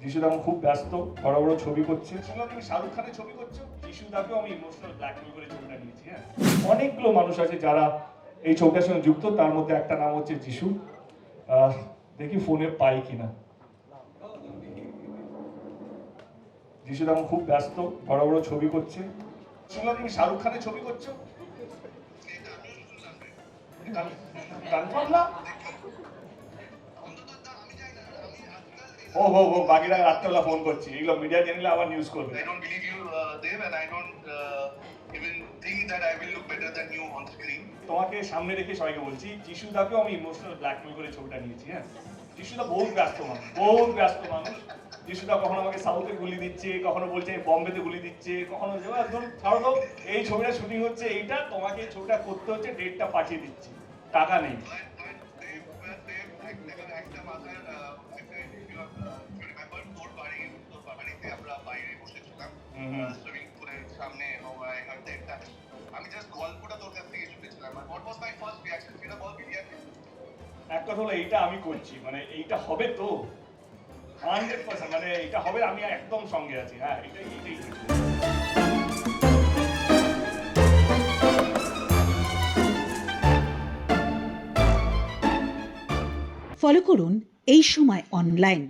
যিশুদা এখন খুব ব্যস্ত, বড় বড় ছবি করছে। শুনলাম তুমি শাহরুখ খানের ছবি করছো। যিশুদাকেও আমি ইমোশনাল ব্ল্যাকমেল করে ছবিটা নিয়েছি। হ্যাঁ, অনেকগুলো মানুষ আছে যারা এই ছবিটার সঙ্গে যুক্ত, তার মধ্যে একটা নাম হচ্ছে যিশু। দেখি ফোনে পাই কিনা। যিশুদা এখন খুব ব্যস্ত, বড় বড় ছবি করছে। শুনলাম তুমি শাহরুখ খানের ছবি করছো। কনফার্ম না? ও হো হো, বাকিরা রাত্রেবেলা ফোন করছি, এগুলো মিডিয়া চ্যানেলে আবার নিউজ করবে। I don't believe you, Dev, and I don't even think that I will look better than you on screen. তোমাকে সামনে রেখে সবাইকে বলছি, যিশুদাকেও আমি ইমোশনাল ব্ল্যাকমেল করে ছবিটা নিয়েছি। হ্যাঁ, যিশুদা বহুত ব্যস্ত মানুষ, বহুত ব্যস্ত মানুষ। যিশুদা কখনো আমাকে সাউথে গুলি দিচ্ছে, কখনো বলছে বম্বেতে গুলি দিচ্ছে, কখনো একদম ছাড়ো তো, এই ছবিটা শুটিং হচ্ছে, এইটা তোমাকে এই ছবিটা করতে হচ্ছে, ডেটটা পাঠিয়ে দিচ্ছি, টাকা নেই। একটা মাথায় রিমেম্বার তোর বাড়িতে আমরা বাইরে বসেছিলাম সুইমিং পুলের সামনে এবং আমি জাস্ট গল্পটা তোর কাছ থেকে শুনেছিলাম। What was my first reaction সেটা বল বিরিয়ানি। এক কথা হলো এইটা আমি করছি, মানে এইটা হবে তো 100%, মানে এটা হবে, আমি একদম সঙ্গে আছি। হ্যাঁ, এটাই এটাই ফলো করুন এই সময় অনলাইন।